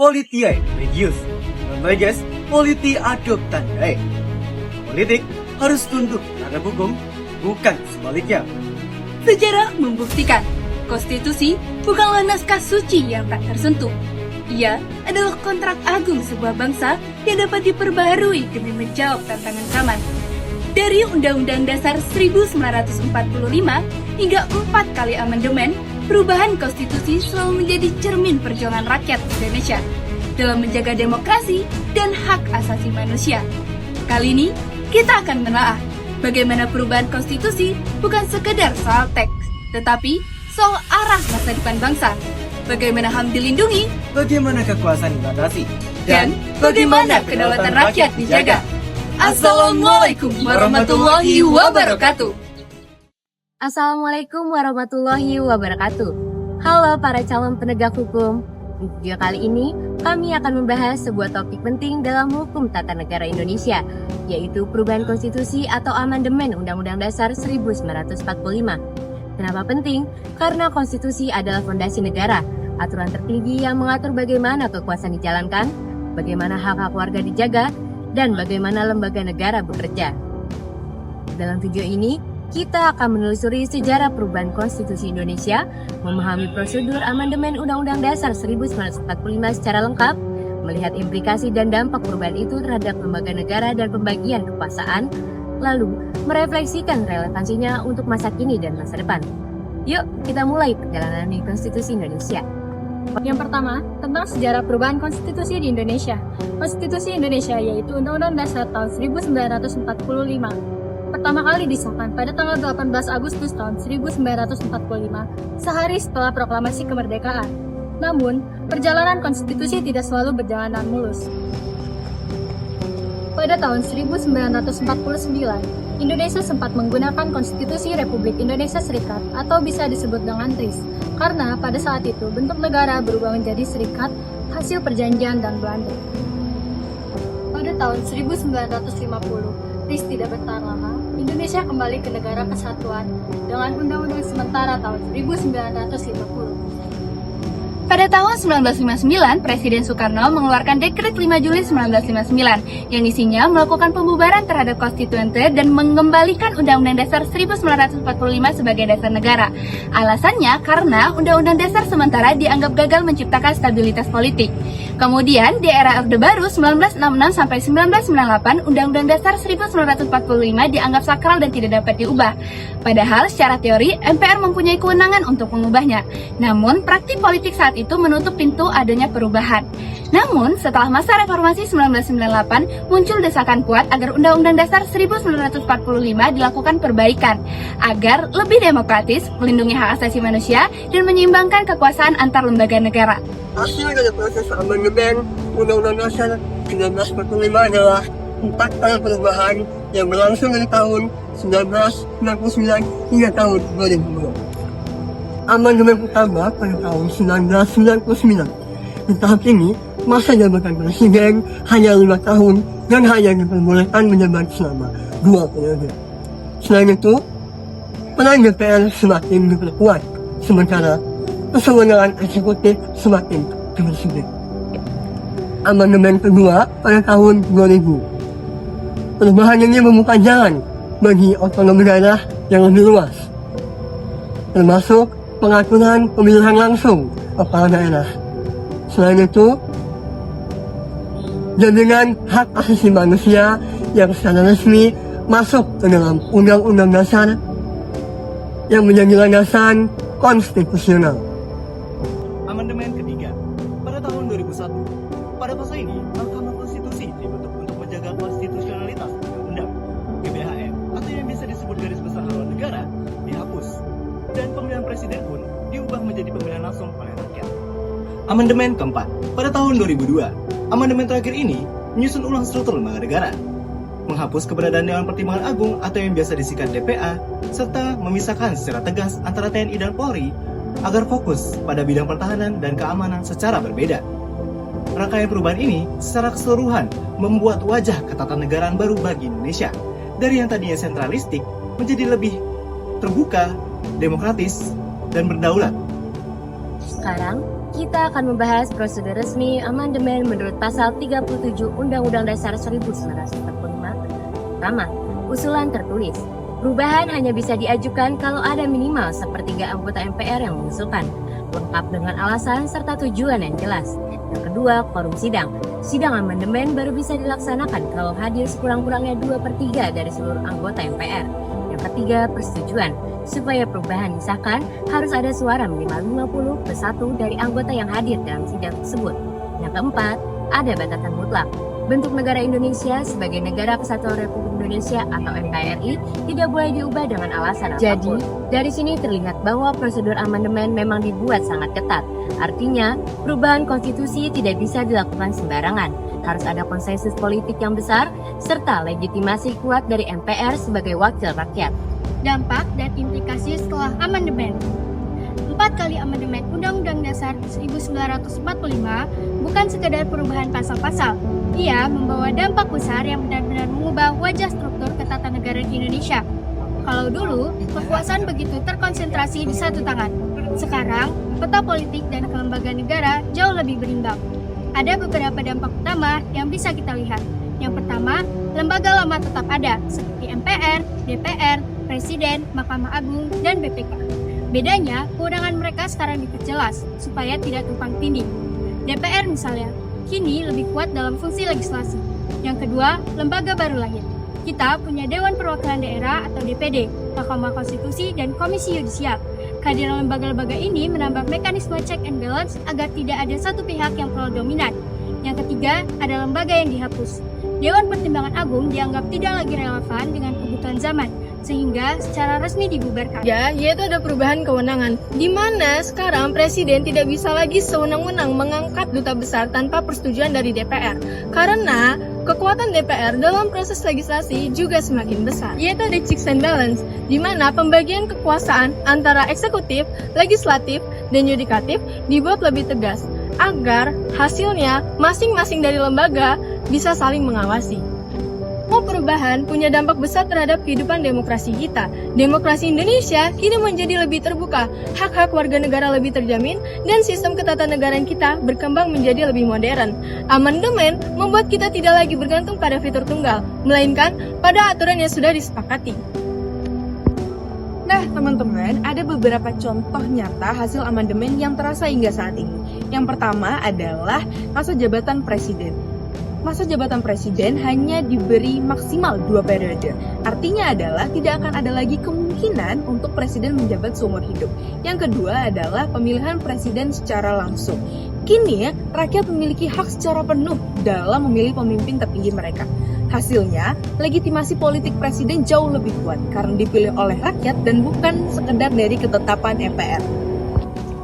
Politia Religius, Memajas Politi Adop Tandai. Politik harus tunduk terhadap hukum, bukan sebaliknya. Sejarah membuktikan, konstitusi bukanlah naskah suci yang tak tersentuh. Ia adalah kontrak agung sebuah bangsa yang dapat diperbaharui demi menjawab tantangan zaman. Dari Undang-Undang Dasar 1945 hingga 4 kali amandemen, perubahan konstitusi selalu menjadi cermin perjuangan rakyat Indonesia dalam menjaga demokrasi dan hak asasi manusia. Kali ini, kita akan menelaah bagaimana perubahan konstitusi bukan sekedar soal teks, tetapi soal arah masa depan bangsa. Bagaimana HAM dilindungi, Bagaimana kekuasaan dibatasi, dan bagaimana kedaulatan rakyat dijaga. Assalamualaikum warahmatullahi wabarakatuh. Assalamualaikum warahmatullahi wabarakatuh. Halo para calon penegak hukum. Di video kali ini, kami akan membahas sebuah topik penting dalam hukum tata negara Indonesia, yaitu perubahan konstitusi atau amandemen Undang-Undang Dasar 1945. Kenapa penting? Karena konstitusi adalah fondasi negara, aturan tertinggi yang mengatur bagaimana kekuasaan dijalankan, bagaimana hak-hak warga dijaga, dan bagaimana lembaga negara bekerja. Dalam video ini, kita akan menelusuri sejarah perubahan konstitusi Indonesia, memahami prosedur amandemen Undang-Undang Dasar 1945 secara lengkap, melihat implikasi dan dampak perubahan itu terhadap lembaga negara dan pembagian kekuasaan, lalu merefleksikan relevansinya untuk masa kini dan masa depan. Yuk, kita mulai perjalanan di konstitusi Indonesia. Yang pertama, tentang sejarah perubahan konstitusi di Indonesia. Konstitusi Indonesia yaitu Undang-Undang Dasar tahun 1945. Pertama kali disahkan pada tanggal 18 Agustus tahun 1945, sehari setelah proklamasi kemerdekaan. Namun, perjalanan konstitusi tidak selalu berjalan dengan mulus. Pada tahun 1949, Indonesia sempat menggunakan Konstitusi Republik Indonesia Serikat atau bisa disebut dengan TRIS, karena pada saat itu bentuk negara berubah menjadi serikat hasil perjanjian dan Belanda. Pada tahun 1950, TRIS tidak bertahan lama, Indonesia kembali ke negara kesatuan dengan Undang-Undang Sementara tahun 1950. Pada tahun 1959, Presiden Soekarno mengeluarkan Dekret 5 Juli 1959 yang isinya melakukan pembubaran terhadap konstituente dan mengembalikan Undang-Undang Dasar 1945 sebagai dasar negara. Alasannya karena Undang-Undang Dasar sementara dianggap gagal menciptakan stabilitas politik. Kemudian, di era Orde Baru 1966 sampai 1998, Undang-Undang Dasar 1945 dianggap sakral dan tidak dapat diubah. Padahal secara teori, MPR mempunyai kewenangan untuk mengubahnya. Namun, praktik politik saat itu menutup pintu adanya perubahan. Namun, setelah masa reformasi 1998, muncul desakan kuat agar Undang-Undang Dasar 1945 dilakukan perbaikan agar lebih demokratis, melindungi hak asasi manusia, dan menyeimbangkan kekuasaan antar lembaga negara. Hasil dari proses amandemen Undang-Undang Dasar 1945 adalah 4 kali perubahan yang berlangsung dari tahun 1999 hingga tahun 2010. Amandemen pertama pada tahun 1999. Di tahap ini, masa jabatan presiden hanya 5 tahun dan hanya diperbolehkan menjabat selama 2 periode. Selain itu, peran DPR semakin diperkuat, sementara kewenangan eksekutif semakin dipersempit. Amandemen kedua pada tahun 2000. Perubahan ini membuka jalan bagi otonomi daerah yang lebih luas, termasuk pengaturan pemilihan langsung kepala daerah. Selain itu, jaminan hak asasi manusia yang secara resmi masuk ke dalam Undang-Undang Dasar yang menjadi landasan konstitusional. Amandemen ketiga pada tahun 2001. Pada fase ini, Mahkamah Konstitusi dibentuk untuk menjaga konstitusionalitas undang-undang. GBHN atau yang bisa disebut garis besar haluan negara dihapus, dan pemilihan presiden pun diubah menjadi pemilihan langsung oleh rakyat. Amandemen keempat pada tahun 2002. Amandemen terakhir ini menyusun ulang struktur lembaga negara, menghapus keberadaan Dewan Pertimbangan Agung atau yang biasa disingkat DPA, serta memisahkan secara tegas antara TNI dan Polri agar fokus pada bidang pertahanan dan keamanan secara berbeda. Rangkaian perubahan ini secara keseluruhan membuat wajah ketatanegaraan baru bagi Indonesia, dari yang tadinya sentralistik menjadi lebih terbuka, demokratis, dan berdaulat. Sekarang, kita akan membahas prosedur resmi amandemen menurut pasal 37 Undang-Undang Dasar 1945. Pertama, usulan tertulis. Perubahan hanya bisa diajukan kalau ada minimal sepertiga anggota MPR yang mengusulkan, lengkap dengan alasan serta tujuan yang jelas. Yang kedua, quorum sidang. Sidang amandemen baru bisa dilaksanakan kalau hadir sekurang-kurangnya 2/3 dari seluruh anggota MPR. Yang ketiga, persetujuan. Supaya perubahan disahkan, harus ada suara minimal 50/1 dari anggota yang hadir dalam sidang tersebut. Yang keempat, ada batasan mutlak. Bentuk negara Indonesia sebagai Negara Kesatuan Republik Indonesia atau NKRI tidak boleh diubah dengan alasan apapun. Jadi, dari sini terlihat bahwa prosedur amandemen memang dibuat sangat ketat. Artinya, perubahan konstitusi tidak bisa dilakukan sembarangan. Harus ada konsensus politik yang besar, serta legitimasi kuat dari MPR sebagai wakil rakyat. Dampak dan implikasi setelah amandemen. 4 kali amandemen Undang-Undang Dasar 1945 bukan sekadar perubahan pasal-pasal. Ia membawa dampak besar yang benar-benar mengubah wajah struktur ketatanegaraan di Indonesia. Kalau dulu, kekuasaan begitu terkonsentrasi di satu tangan. Sekarang, peta politik dan kelembagaan negara jauh lebih berimbang. Ada beberapa dampak utama yang bisa kita lihat. Yang pertama, lembaga lama tetap ada, seperti MPR, DPR, Presiden, Mahkamah Agung, dan BPK. Bedanya, kewenangan mereka sekarang diperjelas, supaya tidak tumpang tindih. DPR misalnya, kini lebih kuat dalam fungsi legislasi. Yang kedua, lembaga baru lahir. Kita punya Dewan Perwakilan Daerah atau DPD, Mahkamah Konstitusi, dan Komisi Yudisial. Kehadiran lembaga-lembaga ini menambah mekanisme check and balance agar tidak ada satu pihak yang terlalu dominan. Yang ketiga, ada lembaga yang dihapus. Dewan Pertimbangan Agung dianggap tidak lagi relevan dengan kebutuhan zaman, sehingga secara resmi dibubarkan. Ya, yaitu ada perubahan kewenangan, di mana sekarang Presiden tidak bisa lagi sewenang-wenang mengangkat duta besar tanpa persetujuan dari DPR, karena kekuatan DPR dalam proses legislasi juga semakin besar, yaitu ada checks and balance, di mana pembagian kekuasaan antara eksekutif, legislatif, dan yudikatif dibuat lebih tegas, agar hasilnya masing-masing dari lembaga bisa saling mengawasi. Perubahan punya dampak besar terhadap kehidupan demokrasi kita. Demokrasi Indonesia kini menjadi lebih terbuka, hak-hak warga negara lebih terjamin, dan sistem ketatanegaraan kita berkembang menjadi lebih modern. Amandemen membuat kita tidak lagi bergantung pada fitur tunggal, melainkan pada aturan yang sudah disepakati. Nah, teman-teman, ada beberapa contoh nyata hasil amandemen yang terasa hingga saat ini. Yang pertama adalah masa jabatan presiden. Masa jabatan presiden hanya diberi maksimal 2 periode. Artinya adalah tidak akan ada lagi kemungkinan untuk presiden menjabat seumur hidup. Yang kedua adalah pemilihan presiden secara langsung. Kini, rakyat memiliki hak secara penuh dalam memilih pemimpin tertinggi mereka. Hasilnya, legitimasi politik presiden jauh lebih kuat karena dipilih oleh rakyat dan bukan sekedar dari ketetapan MPR.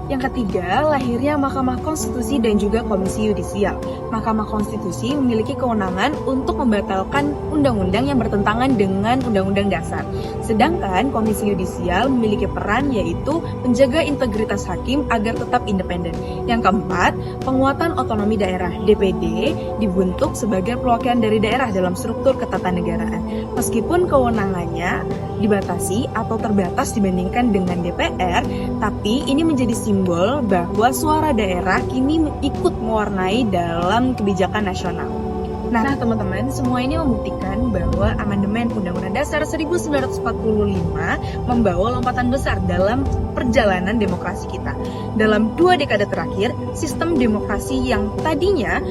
Yang ketiga, lahirnya Mahkamah Konstitusi dan juga Komisi Yudisial. Mahkamah Konstitusi memiliki kewenangan untuk membatalkan undang-undang yang bertentangan dengan Undang-Undang Dasar. Sedangkan Komisi Yudisial memiliki peran yaitu menjaga integritas hakim agar tetap independen. Yang keempat, penguatan otonomi daerah. DPD dibentuk sebagai perwakilan dari daerah dalam struktur ketatanegaraan. Meskipun kewenangannya dibatasi atau terbatas dibandingkan dengan DPR, tapi ini menjadi simbol bahwa suara daerah kini ikut mewarnai dalam kebijakan nasional. Nah, teman-teman, semua ini membuktikan bahwa amandemen Undang-Undang Dasar 1945 membawa lompatan besar dalam perjalanan demokrasi kita. Dalam 2 dekade terakhir, sistem demokrasi yang tadinya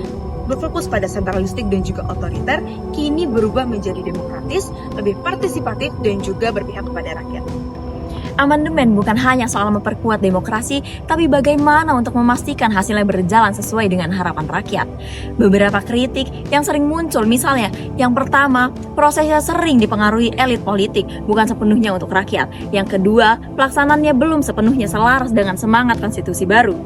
berfokus pada sentralistik dan juga otoriter, kini berubah menjadi demokratis, lebih partisipatif, dan juga berpihak kepada rakyat. Amandemen bukan hanya soal memperkuat demokrasi, tapi bagaimana untuk memastikan hasilnya berjalan sesuai dengan harapan rakyat. Beberapa kritik yang sering muncul, misalnya, yang pertama, prosesnya sering dipengaruhi elit politik, bukan sepenuhnya untuk rakyat. Yang kedua, pelaksanaannya belum sepenuhnya selaras dengan semangat konstitusi baru.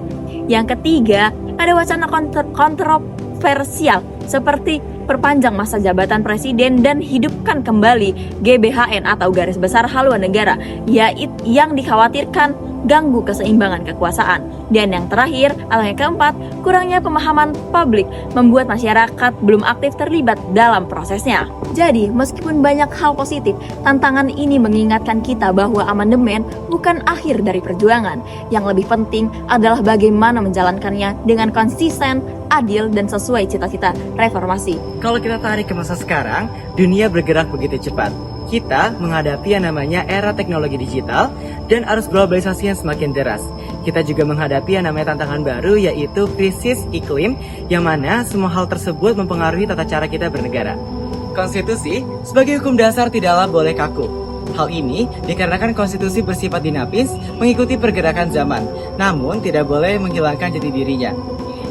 Yang ketiga, ada wacana kontroversial seperti perpanjang masa jabatan presiden dan hidupkan kembali GBHN atau Garis Besar Haluan Negara, yang dikhawatirkan ganggu keseimbangan kekuasaan. Dan yang terakhir atau yang keempat, kurangnya pemahaman publik membuat masyarakat belum aktif terlibat dalam prosesnya. Jadi, meskipun banyak hal positif, tantangan ini mengingatkan kita bahwa amandemen bukan akhir dari perjuangan. Yang lebih penting adalah bagaimana menjalankannya dengan konsisten, adil, dan sesuai cita-cita reformasi. Kalau kita tarik ke masa sekarang, dunia bergerak begitu cepat. Kita menghadapi yang namanya era teknologi digital dan arus globalisasi yang semakin deras. Kita juga menghadapi yang namanya tantangan baru, yaitu krisis iklim, yang mana semua hal tersebut mempengaruhi tata cara kita bernegara. Konstitusi sebagai hukum dasar tidaklah boleh kaku. Hal ini dikarenakan konstitusi bersifat dinamis, mengikuti pergerakan zaman, namun tidak boleh menghilangkan jati dirinya.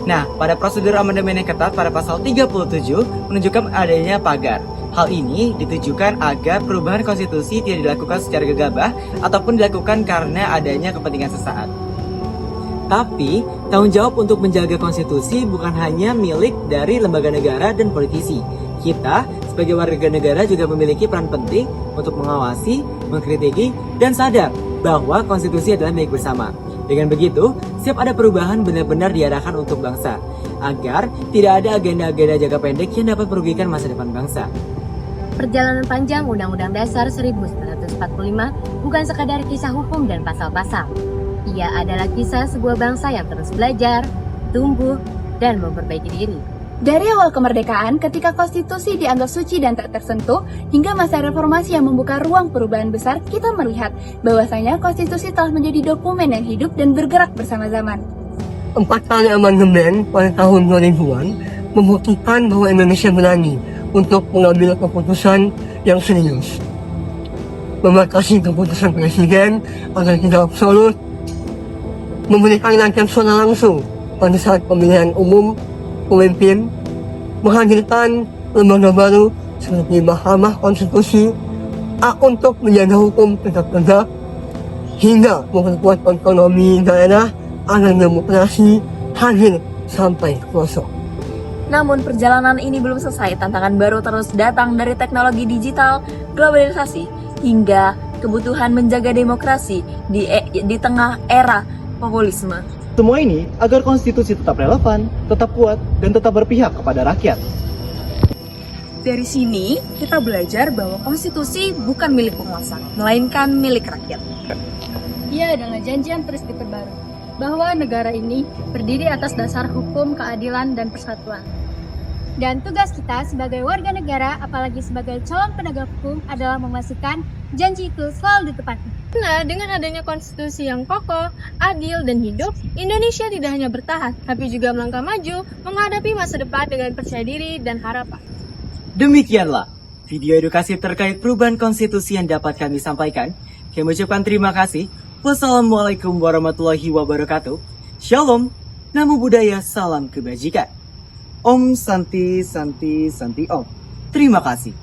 Nah, pada prosedur amandemen yang ketat pada pasal 37 menunjukkan adanya pagar. Hal ini ditujukan agar perubahan konstitusi tidak dilakukan secara gegabah ataupun dilakukan karena adanya kepentingan sesaat. Tapi, tanggung jawab untuk menjaga konstitusi bukan hanya milik dari lembaga negara dan politisi. Kita, sebagai warga negara juga memiliki peran penting untuk mengawasi, mengkritiki, dan sadar bahwa konstitusi adalah milik bersama. Dengan begitu, setiap ada perubahan benar-benar diarahkan untuk bangsa, agar tidak ada agenda-agenda jangka pendek yang dapat merugikan masa depan bangsa. Perjalanan panjang Undang-Undang Dasar 1945 bukan sekadar kisah hukum dan pasal-pasal. Ia adalah kisah sebuah bangsa yang terus belajar, tumbuh, dan memperbaiki diri. Dari awal kemerdekaan, ketika konstitusi dianggap suci dan tak tersentuh, hingga masa reformasi yang membuka ruang perubahan besar, kita melihat bahwasanya konstitusi telah menjadi dokumen yang hidup dan bergerak bersama zaman. 4 kali amandemen pada tahun 2000-an membuktikan bahwa Indonesia berani untuk mengambil keputusan yang serius. Membatasi keputusan presiden agar tidak absolut, memberikan rakyat suara langsung pada saat pemilihan umum pemimpin, menghadirkan lembaga baru seperti Mahkamah Konstitusi untuk menjaga hukum tetap tegak, hingga memperkuat ekonomi daerah agar demokrasi hadir sampai pelosok. Namun perjalanan ini belum selesai, tantangan baru terus datang dari teknologi digital, globalisasi, hingga kebutuhan menjaga demokrasi di tengah era populisme. Semua ini agar konstitusi tetap relevan, tetap kuat, dan tetap berpihak kepada rakyat. Dari sini, kita belajar bahwa konstitusi bukan milik penguasa, melainkan milik rakyat. Ia adalah janji yang terus diperbarui, bahwa negara ini berdiri atas dasar hukum, keadilan, dan persatuan. Dan tugas kita sebagai warga negara, apalagi sebagai calon penegak hukum, adalah memastikan janji itu selalu ditepati. Nah, dengan adanya konstitusi yang kokoh, adil, dan hidup, Indonesia tidak hanya bertahan, tapi juga melangkah maju menghadapi masa depan dengan percaya diri dan harapan. Demikianlah video edukasi terkait perubahan konstitusi yang dapat kami sampaikan. Kami ucapkan terima kasih. Wassalamualaikum warahmatullahi wabarakatuh. Shalom, namo buddhaya, salam kebajikan. Om Santi Santi Santi Om. Terima kasih.